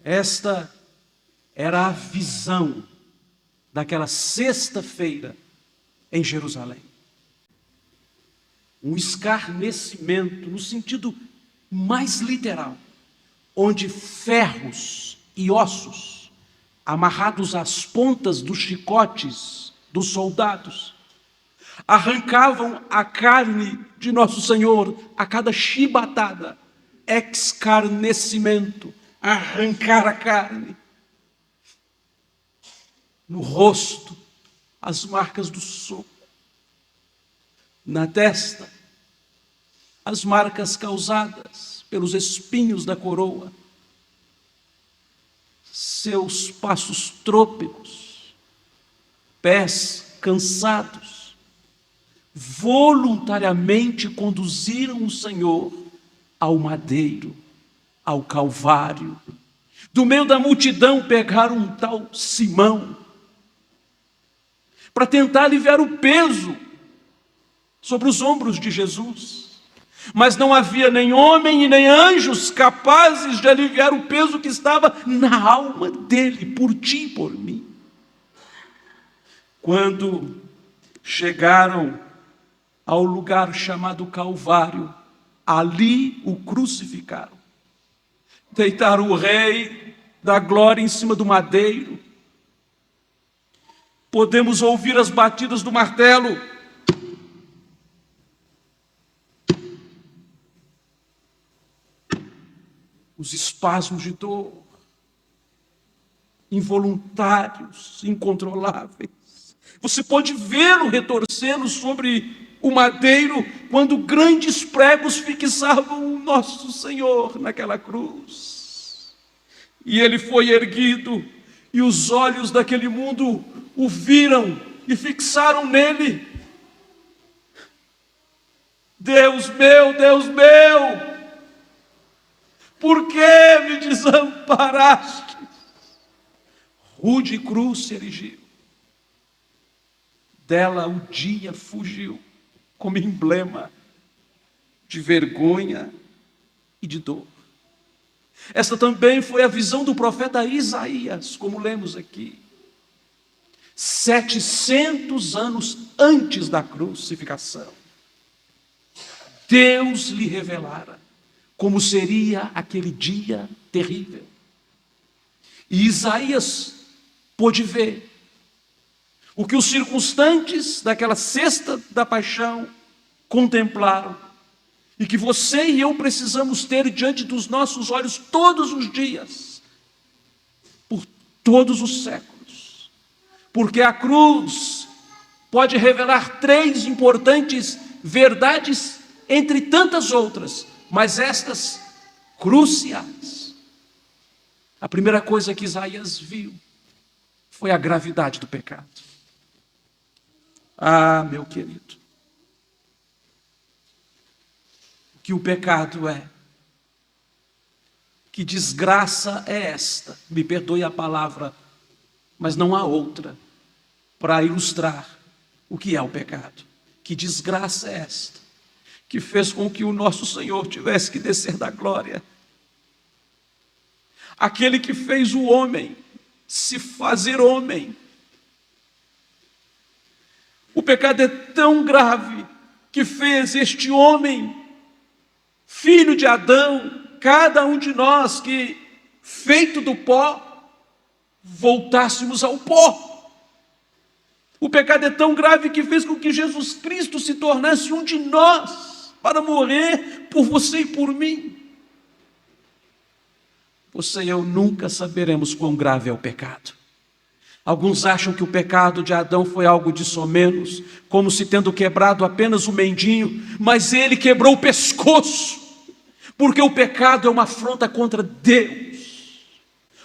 Esta era a visão daquela sexta-feira em Jerusalém. Um escarnecimento no sentido mais literal, onde ferros e ossos, amarrados às pontas dos chicotes dos soldados, arrancavam a carne de nosso Senhor a cada chibatada. Escarnecimento, arrancar a carne. No rosto, as marcas do soco. Na testa, as marcas causadas pelos espinhos da coroa. Seus passos trôpegos, pés cansados, voluntariamente conduziram o Senhor ao madeiro, ao Calvário. Do meio da multidão pegaram um tal Simão, para tentar aliviar o peso sobre os ombros de Jesus. Mas não havia nem homem e nem anjos capazes de aliviar o peso que estava na alma dele, por ti e por mim. Quando chegaram ao lugar chamado Calvário, ali o crucificaram. Deitaram o Rei da glória em cima do madeiro. Podemos ouvir as batidas do martelo. Os espasmos de dor, involuntários, incontroláveis. Você pode vê-lo retorcendo sobre o madeiro, quando grandes pregos fixavam o nosso Senhor naquela cruz. E ele foi erguido, e os olhos daquele mundo o viram e fixaram nele. Deus meu, por que me desamparaste? Rude cruz se erigiu. Dela o dia fugiu, como emblema de vergonha e de dor. Esta também foi a visão do profeta Isaías, como lemos aqui. 700 anos antes da crucificação, Deus lhe revelara como seria aquele dia terrível. E Isaías pôde ver o que os circunstantes daquela sexta da paixão contemplaram, e que você e eu precisamos ter diante dos nossos olhos todos os dias, por todos os séculos. Porque a cruz pode revelar 3 importantes verdades entre tantas outras, mas estas cruciais. A primeira coisa que Isaías viu foi a gravidade do pecado. Ah, meu querido, o que o pecado é? Que desgraça é esta? Me perdoe a palavra, mas não há outra para ilustrar o que é o pecado. Que desgraça é esta? Que fez com que o nosso Senhor tivesse que descer da glória. Aquele que fez o homem se fazer homem. O pecado é tão grave que fez este homem, filho de Adão, cada um de nós que, feito do pó, voltássemos ao pó. O pecado é tão grave que fez com que Jesus Cristo se tornasse um de nós, para morrer por você e por mim. Você e eu nunca saberemos quão grave é o pecado. Alguns acham que o pecado de Adão foi algo de somenos, como se tendo quebrado apenas o mendinho, mas ele quebrou o pescoço, porque o pecado é uma afronta contra Deus.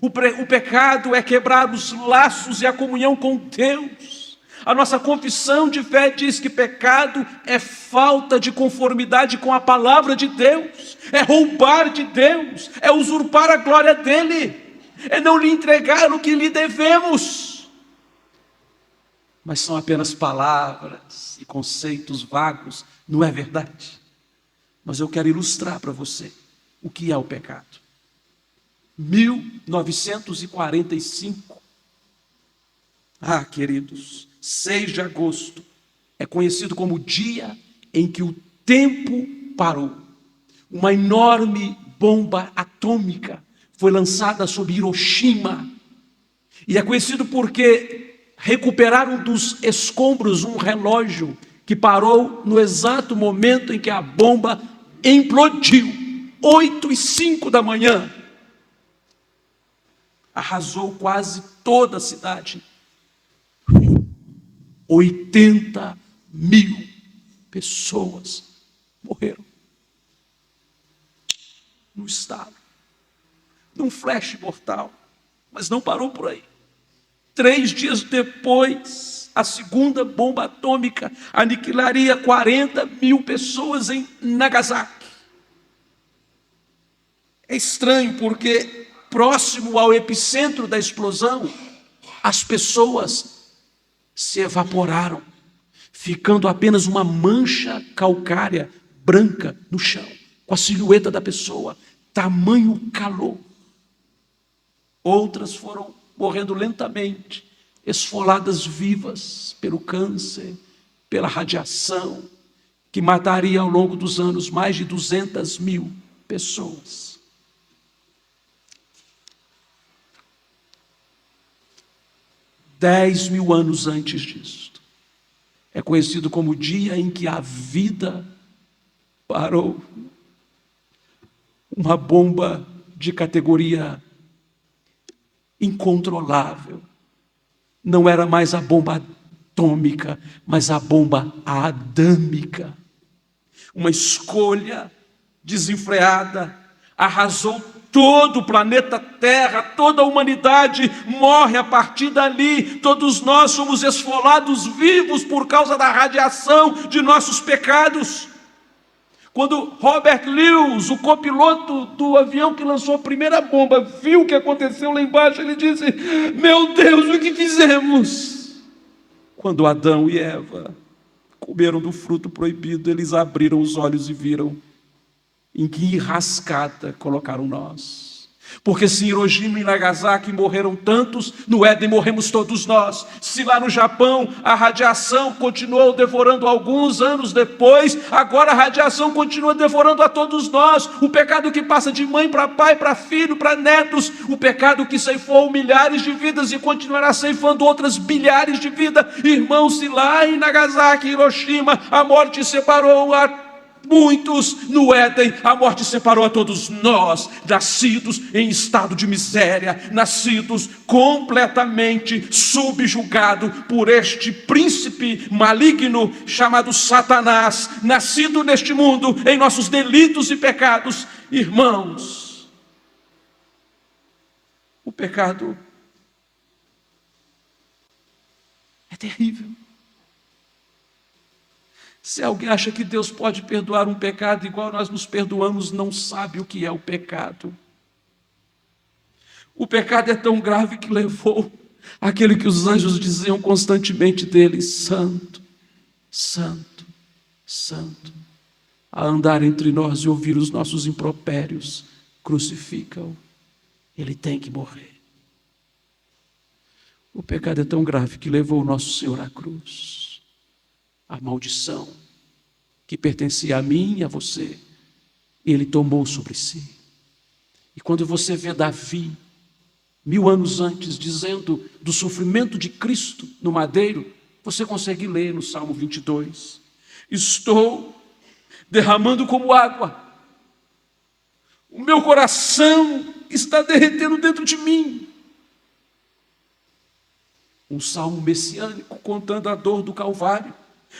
O pecado é quebrar os laços e a comunhão com Deus. A nossa confissão de fé diz que pecado é falta de conformidade com a palavra de Deus, é roubar de Deus, é usurpar a glória dEle, é não lhe entregar o que lhe devemos. Mas são apenas palavras e conceitos vagos, não é verdade? Mas eu quero ilustrar para você o que é o pecado. 1945. Ah, queridos, 6 de agosto é conhecido como o dia em que o tempo parou. Uma enorme bomba atômica foi lançada sobre Hiroshima. E é conhecido porque recuperaram dos escombros um relógio que parou no exato momento em que a bomba implodiu, 8h05 da manhã. Arrasou quase toda a cidade. 80.000 pessoas morreram. No estado, num flash mortal. Mas não parou por aí. 3 dias depois, a segunda bomba atômica aniquilaria 40.000 pessoas em Nagasaki. É estranho porque, próximo ao epicentro da explosão, as pessoas se evaporaram, ficando apenas uma mancha calcária branca no chão, com a silhueta da pessoa, tamanho calor. Outras foram morrendo lentamente, esfoladas vivas pelo câncer, pela radiação, que mataria ao longo dos anos mais de 200.000 pessoas. Dez mil anos antes disto, é conhecido como o dia em que a vida parou. Uma bomba de categoria incontrolável. Não era mais a bomba atômica, mas a bomba adâmica. Uma escolha desenfreada arrasou todo o planeta Terra, toda a humanidade morre a partir dali. Todos nós somos esfolados vivos por causa da radiação de nossos pecados. Quando Robert Lewis, o copiloto do avião que lançou a primeira bomba, viu o que aconteceu lá embaixo, ele disse: meu Deus, o que fizemos? Quando Adão e Eva comeram do fruto proibido, eles abriram os olhos e viram em que enrascada colocaram nós. Porque se em Hiroshima e Nagasaki morreram tantos, no Éden morremos todos nós. Se lá no Japão a radiação continuou devorando alguns anos depois, agora a radiação continua devorando a todos nós. O pecado que passa de mãe para pai, para filho, para netos, o pecado que ceifou milhares de vidas e continuará ceifando outras bilhares de vidas. Irmãos, se lá em Nagasaki e Hiroshima a morte separou a muitos, no Éden a morte separou a todos nós, nascidos em estado de miséria, nascidos completamente subjugados por este príncipe maligno chamado Satanás, nascido neste mundo em nossos delitos e pecados. Irmãos, o pecado é terrível. Se alguém acha que Deus pode perdoar um pecado igual nós nos perdoamos, não sabe o que é o pecado. O pecado é tão grave que levou aquele que os anjos diziam constantemente dele: santo, santo, santo, a andar entre nós e ouvir os nossos impropérios. Crucifica-o, ele tem que morrer. O pecado é tão grave que levou o nosso Senhor à cruz. A maldição que pertencia a mim e a você, ele tomou sobre si. E quando você vê Davi, 1000 anos antes, dizendo do sofrimento de Cristo no madeiro, você consegue ler no Salmo 22: estou derramando como água, o meu coração está derretendo dentro de mim. Um salmo messiânico contando a dor do Calvário.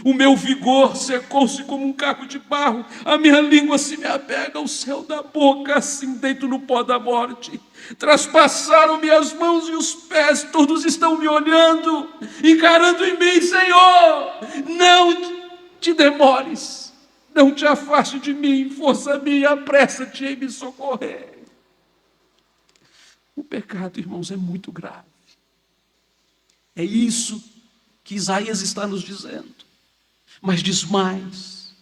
O meu vigor secou-se como um caco de barro, a minha língua se me apega ao céu da boca, assim deito no pó da morte. Traspassaram-me as mãos e os pés, todos estão me olhando, encarando em mim. Senhor, não te demores, não te afaste de mim, força minha, apressa-te em me socorrer. O pecado, irmãos, é muito grave. É isso que Isaías está nos dizendo. Mas diz mais: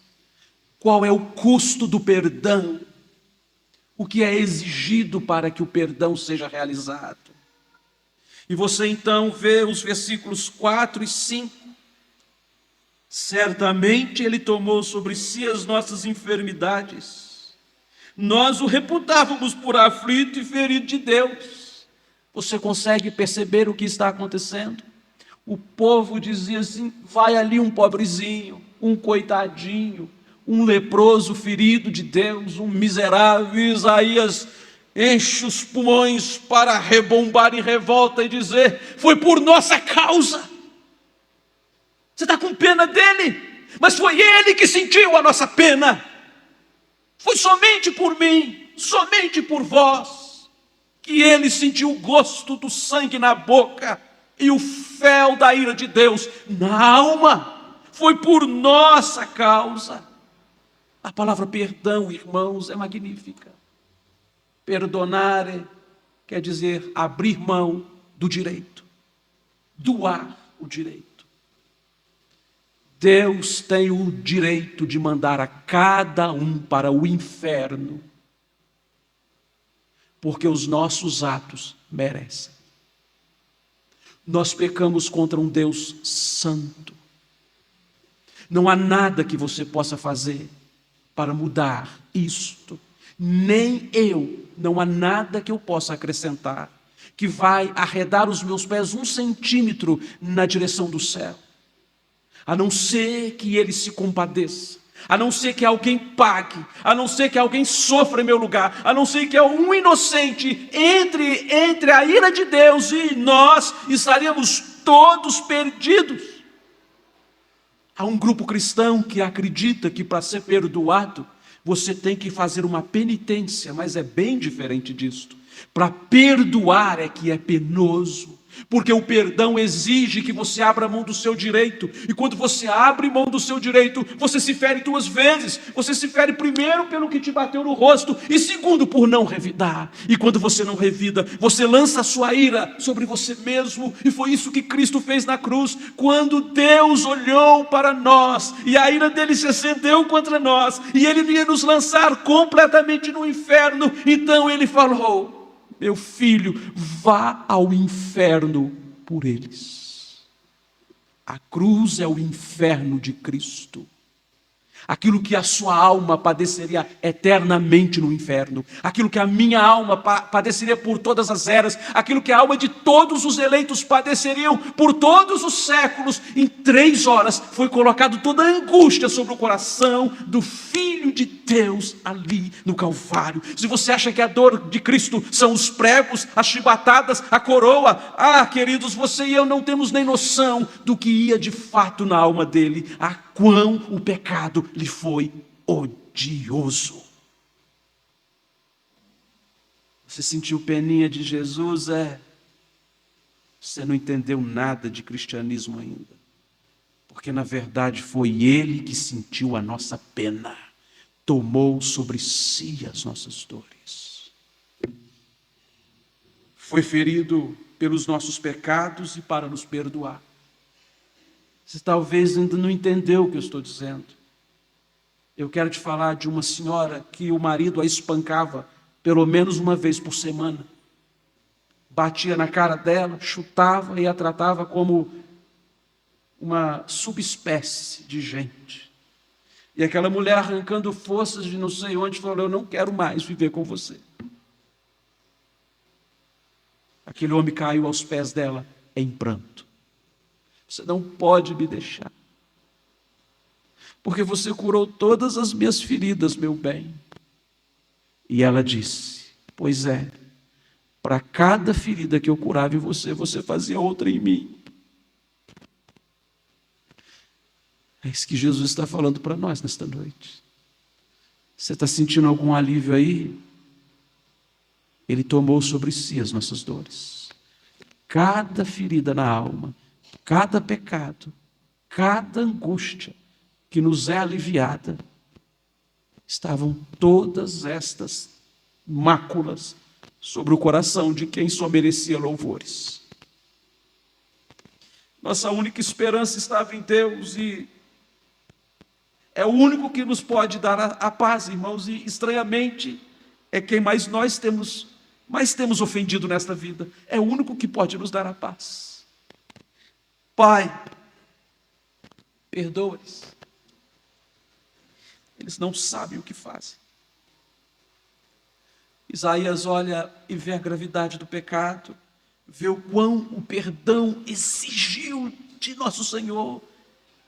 qual é o custo do perdão? o que é exigido para que o perdão seja realizado. E você então vê os versículos 4 e 5. Certamente ele tomou sobre si as nossas enfermidades. Nós o reputávamos por aflito e ferido de Deus. Você consegue perceber o que está acontecendo? O povo dizia assim: vai ali um pobrezinho, um coitadinho, um leproso ferido de Deus, um miserável. Isaías enche os pulmões para rebombar em revolta e dizer: foi por nossa causa. Você está com pena dele, mas foi ele que sentiu a nossa pena. Foi somente por mim, somente por vós, que ele sentiu o gosto do sangue na boca e o fel da ira de Deus na alma. Foi por nossa causa. A palavra perdão, irmãos, é magnífica. Perdonare quer dizer abrir mão do direito, doar o direito. Deus tem o direito de mandar a cada um para o inferno, porque os nossos atos merecem. Nós pecamos contra um Deus santo. Não há nada que você possa fazer para mudar isto. Nem eu, não há nada que eu possa acrescentar que vai arredar os meus pés 1 centímetro na direção do céu. A não ser que ele se compadeça, a não ser que alguém pague, a não ser que alguém sofra em meu lugar, a não ser que um inocente entre a ira de Deus e nós estaríamos todos perdidos. Há um grupo cristão que acredita que para ser perdoado, você tem que fazer uma penitência, mas é bem diferente disto. Para perdoar é que é penoso, porque o perdão exige que você abra mão do seu direito, e quando você abre mão do seu direito, você se fere 2 vezes. Você se fere primeiro pelo que te bateu no rosto, e segundo por não revidar. E quando você não revida, você lança a sua ira sobre você mesmo, e foi isso que Cristo fez na cruz. Quando Deus olhou para nós, e a ira dele se acendeu contra nós, e ele ia nos lançar completamente no inferno, então ele falou: meu filho, vá ao inferno por eles. A cruz é o inferno de Cristo. Aquilo que a sua alma padeceria eternamente no inferno, aquilo que a minha alma padeceria por todas as eras, aquilo que a alma de todos os eleitos padeceriam por todos os séculos, em 3 horas foi colocado toda a angústia sobre o coração do Filho de Deus ali no Calvário. Se você acha que a dor de Cristo são os pregos, as chibatadas, a coroa, queridos, você e eu não temos nem noção do que ia de fato na alma dele, a quão o pecado lhe foi odioso. Você sentiu peninha de Jesus? Você não entendeu nada de cristianismo ainda, porque na verdade foi ele que sentiu a nossa pena, tomou sobre si as nossas dores, foi ferido pelos nossos pecados e para nos perdoar. Você talvez ainda não entendeu o que eu estou dizendo. Eu quero te falar de uma senhora que o marido a espancava pelo menos uma vez por semana. Batia na cara dela, chutava e a tratava como uma subespécie de gente. E aquela mulher, arrancando forças de não sei onde, falou: eu não quero mais viver com você. Aquele homem caiu aos pés dela em pranto. Você não pode me deixar, porque você curou todas as minhas feridas, meu bem. E ela disse: pois é, para cada ferida que eu curava em você, você fazia outra em mim. É isso que Jesus está falando para nós nesta noite. Você está sentindo algum alívio aí? Ele tomou sobre si as nossas dores. Cada ferida na alma, cada pecado, cada angústia que nos é aliviada, estavam todas estas máculas sobre o coração de quem só merecia louvores. Nossa única esperança estava em Deus, e é o único que nos pode dar a paz, irmãos, e estranhamente é quem mais temos ofendido nesta vida. É o único que pode nos dar a paz. Pai, perdoa-lhes. Eles não sabem o que fazem. Isaías olha e vê a gravidade do pecado, vê o quão o perdão exigiu de nosso Senhor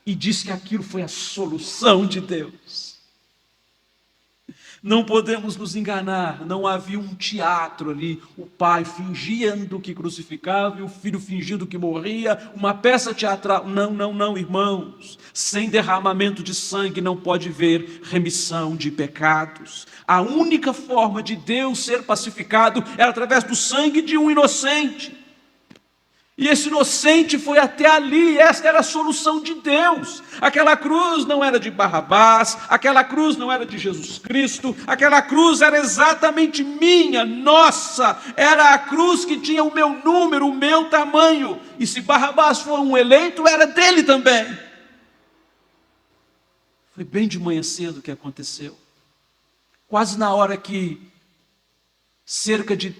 e diz que aquilo foi a solução de Deus. Não podemos nos enganar, não havia um teatro ali, o pai fingindo que crucificava e o filho fingindo que morria, uma peça teatral. Não, irmãos, sem derramamento de sangue não pode haver remissão de pecados. A única forma de Deus ser pacificado é através do sangue de um inocente. E esse inocente foi até ali, essa era a solução de Deus. Aquela cruz não era de Barrabás, aquela cruz não era de Jesus Cristo, aquela cruz era exatamente minha, nossa, era a cruz que tinha o meu número, o meu tamanho. E se Barrabás foi um eleito, era dele também. Foi bem de manhã cedo que aconteceu. Quase na hora que, cerca de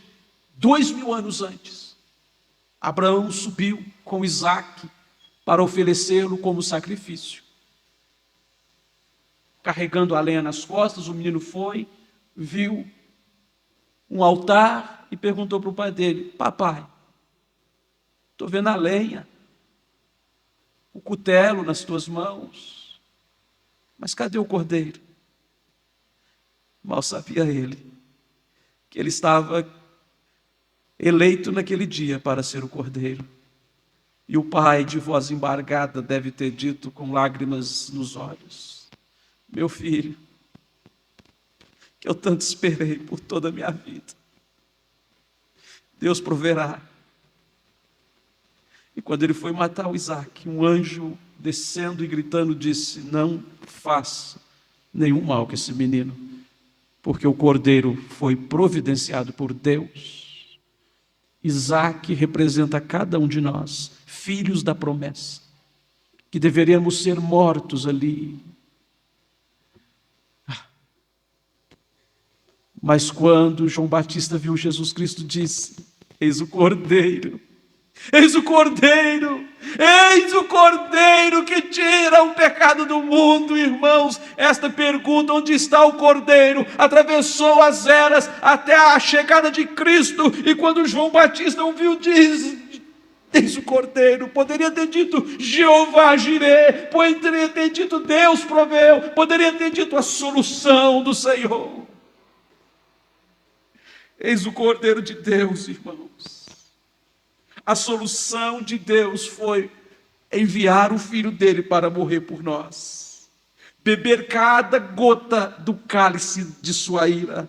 2000 anos antes, Abraão subiu com Isaque para oferecê-lo como sacrifício. Carregando a lenha nas costas, o menino foi, viu um altar e perguntou para o pai dele: papai, estou vendo a lenha, o cutelo nas tuas mãos, mas cadê o cordeiro? Mal sabia ele que ele estava eleito naquele dia para ser o cordeiro. E o pai, de voz embargada, deve ter dito com lágrimas nos olhos: meu filho, que eu tanto esperei por toda a minha vida, Deus proverá. E quando ele foi matar o Isaque, um anjo descendo e gritando disse: não faça nenhum mal com esse menino, porque o cordeiro foi providenciado por Deus. Isaque representa cada um de nós, filhos da promessa, que deveríamos ser mortos ali. Mas quando João Batista viu Jesus Cristo, disse: eis o Cordeiro, eis o Cordeiro, eis o Cordeiro que tira o pecado do mundo. Irmãos, esta pergunta, onde está o Cordeiro, atravessou as eras até a chegada de Cristo. E quando João Batista o viu, diz: eis o Cordeiro. Poderia ter dito Jeová Jireh, poderia ter dito Deus proveu, poderia ter dito a solução do Senhor. Eis o Cordeiro de Deus, irmãos. A solução de Deus foi enviar o Filho dele para morrer por nós, beber cada gota do cálice de sua ira.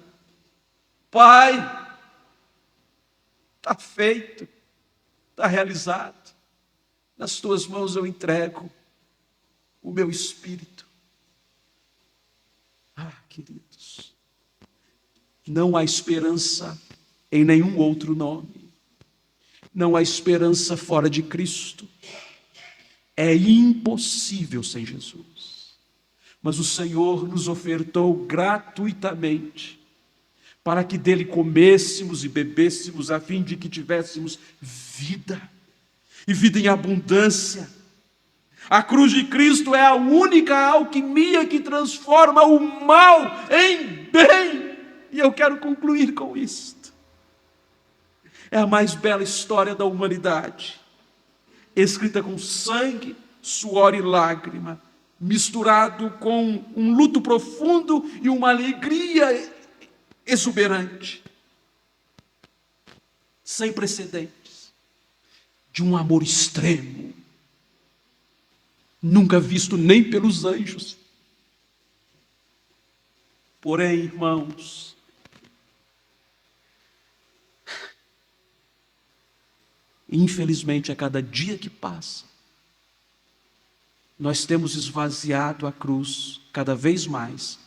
Pai, está feito, está realizado, nas tuas mãos eu entrego o meu espírito. Queridos, não há esperança em nenhum outro nome. Não há esperança fora de Cristo. É impossível sem Jesus. Mas o Senhor nos ofertou gratuitamente para que dele comêssemos e bebêssemos, a fim de que tivéssemos vida, e vida em abundância. A cruz de Cristo é a única alquimia que transforma o mal em bem. E eu quero concluir com isto. É a mais bela história da humanidade, escrita com sangue, suor e lágrima, misturado com um luto profundo e uma alegria exuberante, sem precedentes, de um amor extremo, nunca visto nem pelos anjos. Porém, irmãos, infelizmente, a cada dia que passa, nós temos esvaziado a cruz cada vez mais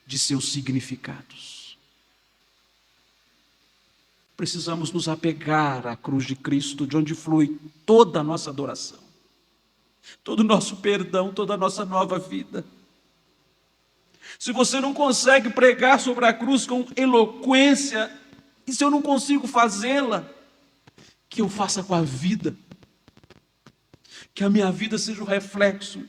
de seus significados. Precisamos nos apegar à cruz de Cristo, de onde flui toda a nossa adoração, todo o nosso perdão, toda a nossa nova vida. Se você não consegue pregar sobre a cruz com eloquência, e se eu não consigo fazê-la, que eu faça com a vida. Que a minha vida seja um reflexo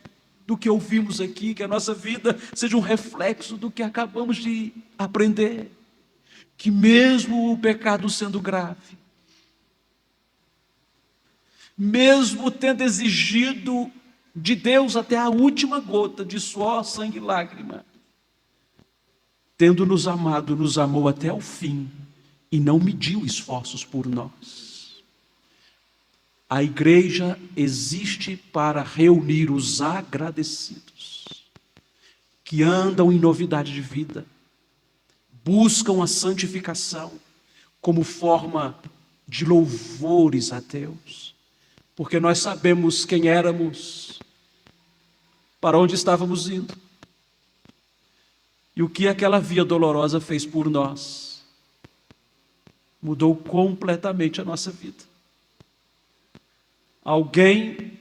do que ouvimos aqui, que a nossa vida seja um reflexo do que acabamos de aprender. Que mesmo o pecado sendo grave, mesmo tendo exigido de Deus até a última gota de suor, sangue e lágrima, tendo nos amado, nos amou até o fim e não mediu esforços por nós. A igreja existe para reunir os agradecidos, que andam em novidade de vida, buscam a santificação como forma de louvores a Deus, porque nós sabemos quem éramos, para onde estávamos indo, e o que aquela via dolorosa fez por nós. Mudou completamente a nossa vida. Alguém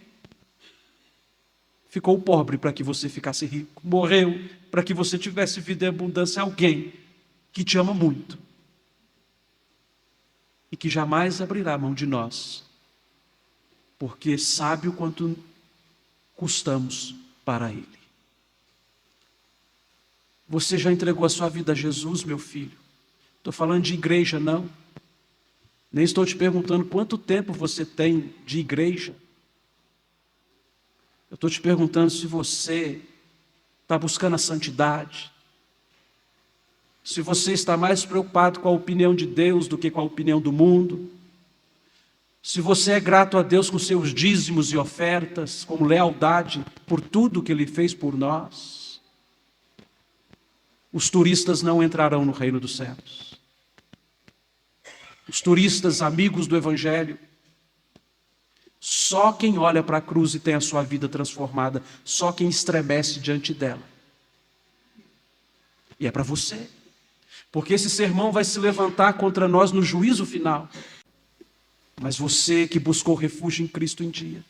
ficou pobre para que você ficasse rico, morreu para que você tivesse vida em abundância. Alguém que te ama muito e que jamais abrirá mão de nós, porque sabe o quanto custamos para Ele. Você já entregou a sua vida a Jesus, meu filho? Estou falando de igreja, não. Nem estou te perguntando quanto tempo você tem de igreja. Eu estou te perguntando se você está buscando a santidade. Se você está mais preocupado com a opinião de Deus do que com a opinião do mundo. Se você é grato a Deus com seus dízimos e ofertas, com lealdade por tudo que Ele fez por nós. Os turistas não entrarão no reino dos céus. Os turistas, amigos do Evangelho, só quem olha para a cruz e tem a sua vida transformada, só quem estremece diante dela. E é para você, porque esse sermão vai se levantar contra nós no juízo final. Mas você que buscou refúgio em Cristo em dia,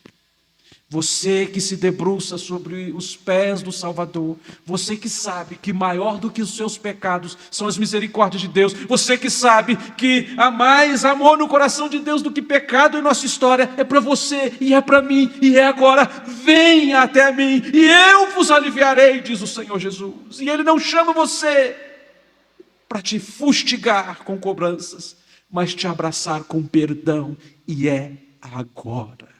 você que se debruça sobre os pés do Salvador, você que sabe que maior do que os seus pecados são as misericórdias de Deus, você que sabe que há mais amor no coração de Deus do que pecado em nossa história, é para você e é para mim e é agora. Venha até mim e eu vos aliviarei, diz o Senhor Jesus. E Ele não chama você para te fustigar com cobranças, mas te abraçar com perdão, e é agora.